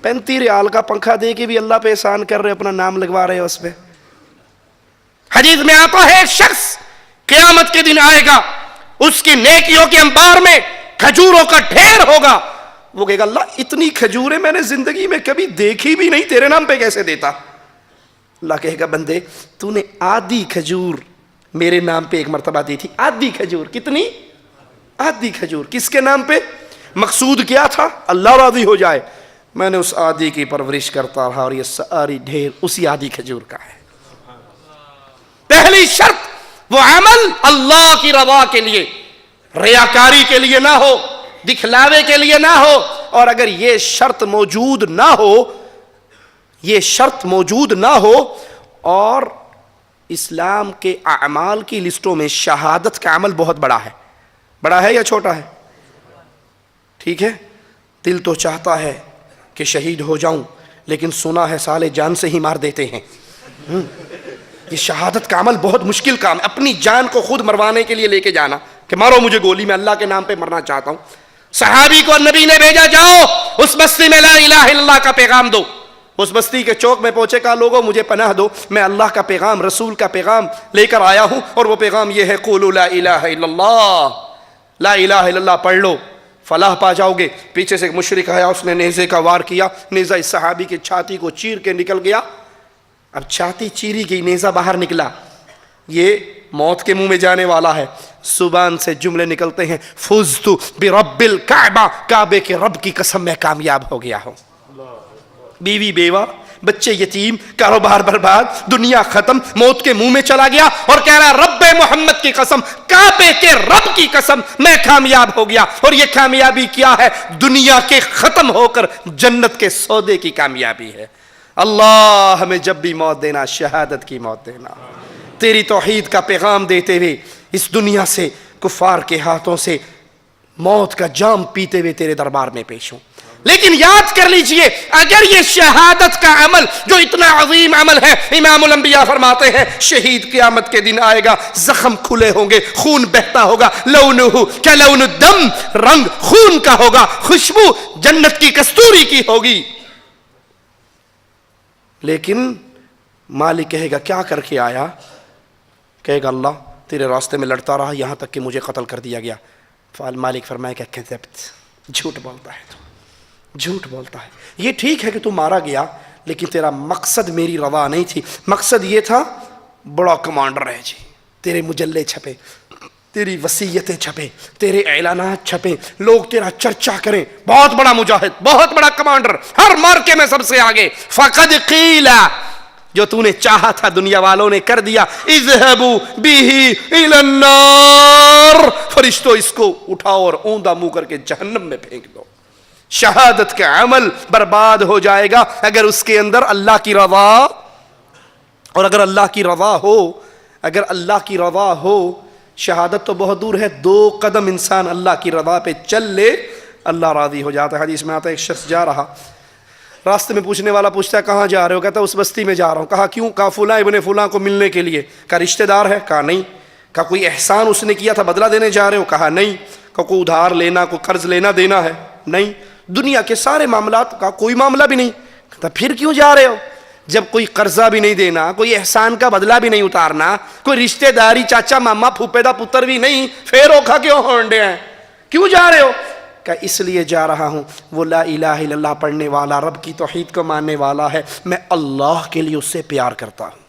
35 रियाल का पंखा दे के भी अल्लाह पे एहसान कर रहे, अपना नाम लगवा रहे उस पे। हदीस में आता है शख्स क़यामत के दिन आएगा, उसकी नेकियों के अंबार में खजूरों का ढेर होगा। वो कहेगा अल्लाह इतनी खजूरें मैंने जिंदगी में कभी देखी भी नहीं, तेरे नाम पे कैसे देता। अल्लाह कहेगा बंदे तूने आधी खजूर मेरे नाम पे एक मर्तबा दी थी, आधी खजूर। कितनी? आधी खजूर। किसके नाम पे? मकसूद क्या था? अल्लाह राजी हो जाए। मैंने उस आधी की परवरिश करता रहा और ये सारी ढेर उसी आधी खजूर का है। पहली शर्त वो अमल अल्लाह की रवा के लिए, रियाकारी के लिए ना हो, दिखलावे के लिए ना हो। और अगर ये शर्त मौजूद ना हो, ये शर्त मौजूद ना हो और इस्लाम के अमाल की लिस्टों में शहादत का अमल बहुत बड़ा है या छोटा है? ठीक है, दिल तो चाहता है कि शहीद हो जाऊं, लेकिन सुना है साले जान से ही मार देते हैं। ये शहादत का अमल बहुत मुश्किल काम है। अपनी जान को खुद मरवाने के लिए लेके जाना कि मारो मुझे गोली, मैं अल्लाह के नाम पे मरना चाहता हूं। सहाबी को नबी ने भेजा, जाओ उस बस्ती में ला इलाहा इल्लल्लाह का पैगाम दो। उस बस्ती के चौक में पहुंचे, कहा लोगों मुझे पनाह दो, मैं अल्लाह का पैगाम, रसूल का पैगाम लेकर आया हूं और वो पैगाम ये है क़ुलू ला इलाहा इल्लल्लाह, ला इलाहा इल्लल्लाह पढ़ लो, फलाह पा जाओगे। पीछे से एक मुशरिक आया, उसने नेज़े का वार किया, नेज़ा इस सहाबी की छाती को चीर के निकल गया। अब छाती चीरी गई, नेज़ा बाहर निकला, ये मौत के मुंह में जाने वाला है। जुबान से जुमले निकलते हैं, फुज़तु बिरब्बिल काबा, काबे के रब की कसम मैं कामयाब हो गया हूं। बीवी बेवा, बच्चे यतीम, कारोबार बर्बाद, दुनिया खत्म, मौत के मुंह में चला गया और कह रहा रब्बे मोहम्मद की कसम, काबे के रब की कसम मैं कामयाब हो गया। और ये कामयाबी क्या है? दुनिया के खत्म होकर जन्नत के सौदे की कामयाबी है। अल्लाह हमें जब भी मौत देना, शहादत की मौत देना, तेरी तौहीद का पैगाम देते हुए इस दुनिया से, कुफार के हाथों से मौत का जाम पीते हुए तेरे दरबार में पेश हूं। लेकिन याद कर लीजिए, अगर ये शहादत का अमल जो इतना अजीम अमल है, इमामुल अंबिया फरमाते हैं शहीद क़यामत के दिन आएगा, जख्म खुले होंगे, खून बहता होगा, लौनुहु क्या लौनुद्दम, रंग खून का होगा, खुशबू जन्नत की कस्तूरी की होगी। लेकिन मालिक कहेगा क्या करके आया? कहेगा अल्लाह तेरे रास्ते में लड़ता रहा, यहां तक कि मुझे कत्ल कर दिया गया। मालिक फरमाएगा कज़ब्त, झूठ बोलता है तू, झूठ बोलता है। ये ठीक है कि तू मारा गया, लेकिन तेरा मकसद मेरी रवा नहीं थी। मकसद ये था बड़ा कमांडर है जी, तेरे मुजल्ले छपे, तेरी वसीयतें छपे, तेरे ऐलानात छपे, लोग तेरा चर्चा करें, बहुत बड़ा मुजाहिद, बहुत बड़ा कमांडर, हर मार्के में सबसे आगे। फ़क़द क़ीला, जो तूने चाहा था दुनिया वालों ने कर दिया। इज़हबू बिही इलन्नार, फरिश्तों इसको उठाओ और ऊंधा मुंह करके जहन्नम में फेंक दो। शहादत का अमल बर्बाद हो जाएगा अगर उसके अंदर अल्लाह की रज़ा, और अगर अल्लाह की रज़ा हो, अगर अल्लाह की रज़ा हो, शहादत तो बहुत दूर है, 2 कदम इंसान अल्लाह की रज़ा पे चल ले, अल्लाह राज़ी हो जाता है। हदीस में आता है एक शख्स जा रहा, रास्ते में पूछने वाला पूछता है कहाँ जा रहे हो? कहता उस बस्ती में जा रहा हूँ। कहा क्यों? कहा फुला इब्ने फुला को मिलने के लिए। कहा रिश्तेदार है? कहा नहीं। कहा कोई एहसान उसने किया था, बदला देने जा रहे हो? कहा नहीं। कहा कोई उधार लेना, कोई कर्ज लेना देना है? नहीं। दुनिया के सारे मामलात का कोई मामला भी नहीं। कहता फिर क्यों जा रहे हो? जब कोई कर्जा भी नहीं देना, कोई एहसान का बदला भी नहीं उतारना, कोई रिश्तेदारी चाचा मामा फूफेदा पुत्र भी नहीं, फिर औखा क्यों होंडे हैं? क्यों जा रहे हो? क्या इसलिए जा रहा हूं, वो ला इलाहा इल्लल्लाह पढ़ने वाला, रब की तौहीद को मानने वाला है, मैं अल्लाह के लिए उससे प्यार करता हूं।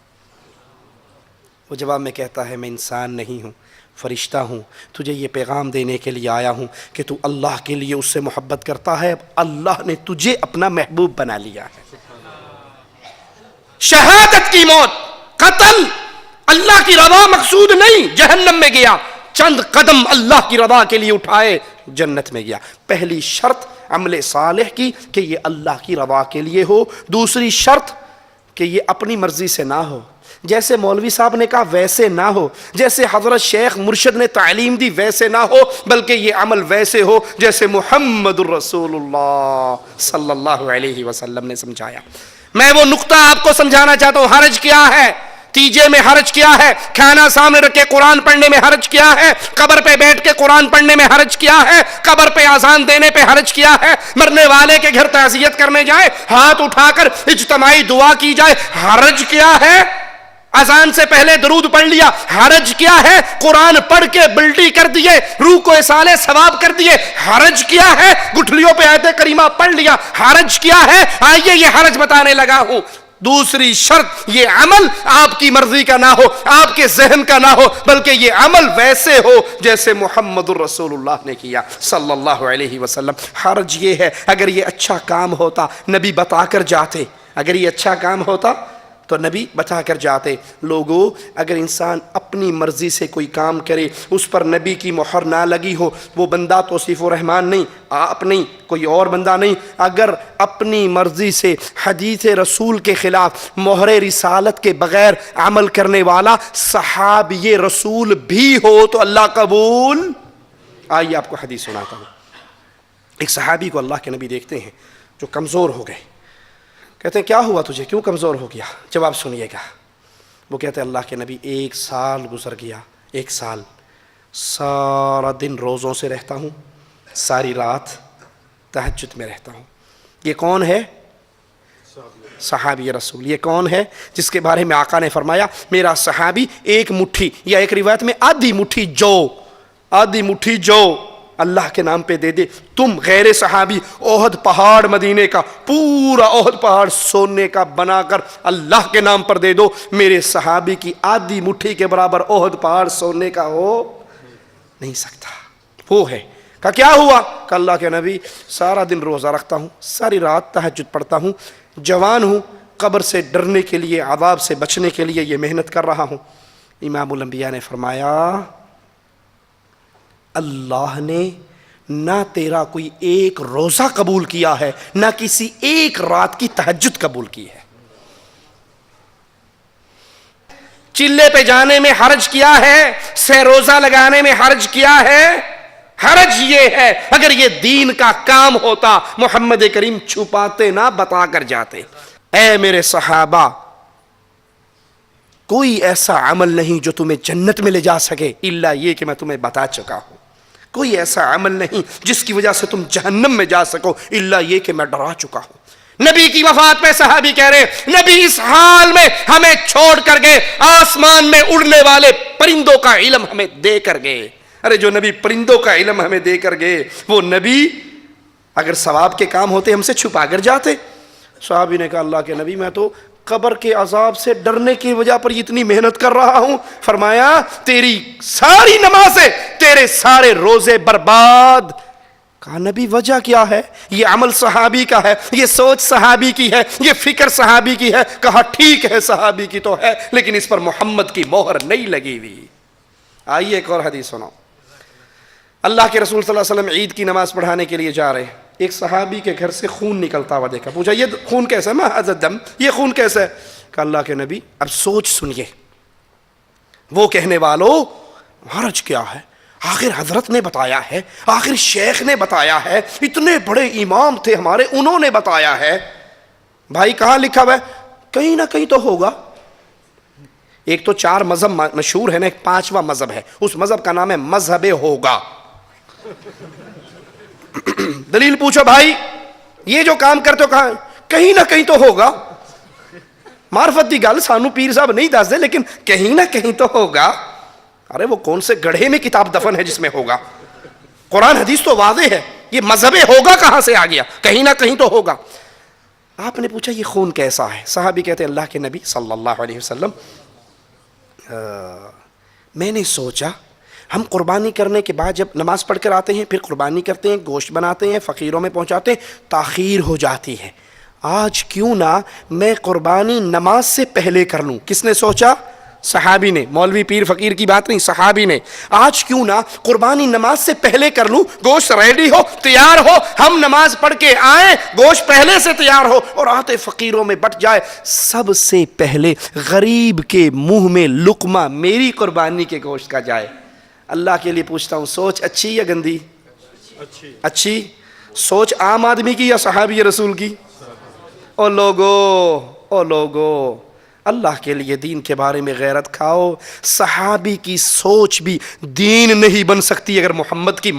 वो जवाब में कहता है मैं इंसान नहीं हूं, फरिश्ता हूं, तुझे ये पैगाम देने के लिए आया हूं कि तू अल्लाह के लिए उससे मोहब्बत करता है, अल्लाह ने तुझे अपना महबूब बना लिया है। शहादत की मौत, कत्ल, अल्लाह की रज़ा मकसूद नहीं, जहन्नम में गया, चंद कदम अल्लाह की रज़ा के लिए उठाए, जन्नत में गया। पहली शर्त अमले सालेह की कि ये अल्लाह की रज़ा के लिए हो। दूसरी शर्त कि ये अपनी मर्जी से ना हो, जैसे मौलवी साहब ने कहा वैसे ना हो, जैसे हजरत शेख मुर्शिद ने तालीम दी वैसे ना हो, बल्कि ये अमल वैसे हो जैसे मुहम्मदुर रसूलुल्लाह सल्लल्लाहु अलैहि वसल्लम ने समझाया। मैं वो नुक्ता आपको समझाना चाहता हूँ। हर्ज क्या है? تیجے میں حرج کیا ہے؟ کھانا سامنے رکھ کے قرآن پڑھنے میں حرج کیا ہے؟ قبر پہ بیٹھ کے قرآن پڑھنے میں حرج کیا ہے؟ قبر پہ اذان دینے پہ حرج کیا ہے؟ مرنے والے کے گھر تعزیت کرنے جائے ہاتھ اٹھا کر اجتماعی دعا کی جائے حرج کیا ہے؟ اذان سے پہلے درود پڑھ لیا حرج کیا ہے؟ قرآن پڑھ کے بلٹی کر دیے، روح کو اصالے ثواب کر دیے حرج کیا ہے؟ گٹھلیوں پہ آیت کریمہ پڑھ لیا حرج کیا ہے؟ آئیے یہ حرج بتانے لگا ہوں۔ دوسری شرط، یہ عمل آپ کی مرضی کا نہ ہو، آپ کے ذہن کا نہ ہو، بلکہ یہ عمل ویسے ہو جیسے محمد الرسول اللہ نے کیا صلی اللہ علیہ وسلم۔ حرج یہ ہے، اگر یہ اچھا کام ہوتا نبی بتا کر جاتے، اگر یہ اچھا کام ہوتا تو نبی بتا کر جاتے۔ لوگوں، اگر انسان اپنی مرضی سے کوئی کام کرے، اس پر نبی کی مہر نہ لگی ہو، وہ بندہ توصیف الرحمن نہیں، آپ نہیں، کوئی اور بندہ نہیں۔ اگر اپنی مرضی سے حدیث رسول کے خلاف مہر رسالت کے بغیر عمل کرنے والا صحابی رسول بھی ہو تو اللہ قبول۔ آئیے آپ کو حدیث سناتا ہوں۔ ایک صحابی کو اللہ کے نبی دیکھتے ہیں جو کمزور ہو گئے، کہتے ہیں کیا ہوا تجھے، کیوں کمزور ہو گیا؟ جواب سنیے گا۔ وہ کہتے ہیں اللہ کے نبی 1 سال گزر گیا، 1 سال سارا دن روزوں سے رہتا ہوں، ساری رات تہجد میں رہتا ہوں۔ یہ کون ہے؟ صحابی رسول۔ یہ کون ہے جس کے بارے میں آقا نے فرمایا میرا صحابی 1 مٹھی یا ایک روایت میں آدھی مٹھی جو اللہ کے نام پہ دے دے، تم غیر صحابی احد پہاڑ مدینے کا، پورا احد پہاڑ سونے کا بنا کر اللہ کے نام پر دے دو، میرے صحابی کی آدھی مٹھی کے برابر احد پہاڑ سونے کا ہو نہیں سکتا۔ وہ ہے کہ کیا ہوا؟ کہ اللہ کے نبی سارا دن روزہ رکھتا ہوں، ساری رات تہجد پڑھتا ہوں، جوان ہوں، قبر سے ڈرنے کے لیے، عذاب سے بچنے کے لیے یہ محنت کر رہا ہوں۔ امام الانبیاء نے فرمایا اللہ نے نہ تیرا کوئی ایک روزہ قبول کیا ہے، نہ کسی ایک رات کی تہجد قبول کی ہے۔ چلے پہ جانے میں حرج کیا ہے؟ سہ روزہ لگانے میں حرج کیا ہے؟ حرج یہ ہے اگر یہ دین کا کام ہوتا محمد کریم چھپاتے نہ، بتا کر جاتے۔ اے میرے صحابہ، کوئی ایسا عمل نہیں جو تمہیں جنت میں لے جا سکے الا یہ کہ میں تمہیں بتا چکا ہوں۔ کوئی ایسا عمل نہیں جس کی وجہ سے تم جہنم میں جا سکو الا یہ کہ میں ڈرا چکا ہوں۔ نبی کی وفات پہ صحابی کہہ رہے نبی اس حال میں ہمیں چھوڑ کر گئے، آسمان میں اڑنے والے پرندوں کا علم ہمیں دے کر گئے۔ ارے جو نبی پرندوں کا علم ہمیں دے کر گئے، وہ نبی اگر ثواب کے کام ہوتے ہم سے چھپا کر جاتے۔ صحابی نے کہا اللہ کے نبی میں تو قبر کے عذاب سے ڈرنے کی وجہ پر اتنی محنت کر رہا ہوں۔ فرمایا تیری ساری نمازیں، تیرے سارے روزے برباد۔ کہا نبی وجہ کیا ہے؟ یہ عمل صحابی کا ہے، یہ سوچ صحابی کی ہے، یہ فکر صحابی کی ہے۔ کہا ٹھیک ہے صحابی کی تو ہے، لیکن اس پر محمد کی مہر نہیں لگی ہوئی۔ آئیے ایک اور حدیث سناؤ۔ اللہ کے رسول صلی اللہ علیہ وسلم عید کی نماز پڑھانے کے لیے جا رہے ہیں، ایک صحابی کے گھر سے خون نکلتا ہوا دیکھا، پوچھا یہ خون کیسا ہے؟ محض الدم، یہ خون کیسا ہے؟ کہ اللہ کے نبی اب سوچ سنیے، وہ کہنے والوں حرج کیا ہے؟ آخر حضرت نے بتایا ہے، آخر شیخ نے بتایا ہے، اتنے بڑے امام تھے ہمارے، انہوں نے بتایا ہے۔ بھائی کہاں لکھا ہوا ہے؟ کہیں نہ کہیں تو ہوگا۔ ایک تو 4 مذہب مشہور ہے نا، ایک 5واں مذہب ہے، اس مذہب کا نام ہے مذہب ہوگا۔ دلیل پوچھو بھائی، یہ جو کام کرتے ہو کہاں؟ کہیں نہ کہیں تو ہوگا۔ معرفت دی گل سانو پیر صاحب نہیں دس دے، لیکن کہیں نہ کہیں تو ہوگا۔ ارے وہ کون سے گڑھے میں کتاب دفن ہے جس میں ہوگا؟ قرآن حدیث تو واضح ہے، یہ مذہب ہوگا کہاں سے آ گیا؟ کہیں نہ کہیں تو ہوگا۔ آپ نے پوچھا یہ خون کیسا ہے؟ صحابی کہتے ہیں اللہ کے نبی صلی اللہ علیہ وسلم میں نے سوچا ہم قربانی کرنے کے بعد جب نماز پڑھ کر آتے ہیں پھر قربانی کرتے ہیں، گوشت بناتے ہیں، فقیروں میں پہنچاتے ہیں، تاخیر ہو جاتی ہے، آج کیوں نہ میں قربانی نماز سے پہلے کر لوں۔ کس نے سوچا؟ صحابی نے، مولوی پیر فقیر کی بات نہیں، صحابی نے۔ آج کیوں نہ قربانی نماز سے پہلے کر لوں، گوشت ریڈی ہو، تیار ہو، ہم نماز پڑھ کے آئیں، گوشت پہلے سے تیار ہو اور آتے فقیروں میں بٹ جائے، سب سے پہلے غریب کے منہ میں لقمہ میری قربانی کے گوشت کا جائے۔ اللہ کے لیے پوچھتا ہوں، سوچ اچھی یا گندی؟ اچھی۔ سوچ عام آدمی کی یا صحابی رسول کی؟ او لوگو اللہ کے لیے دین کے بارے میں غیرت کھاؤ. صحابی کی سوچ بھی دین نہیں بن سکتی اگر محمد کی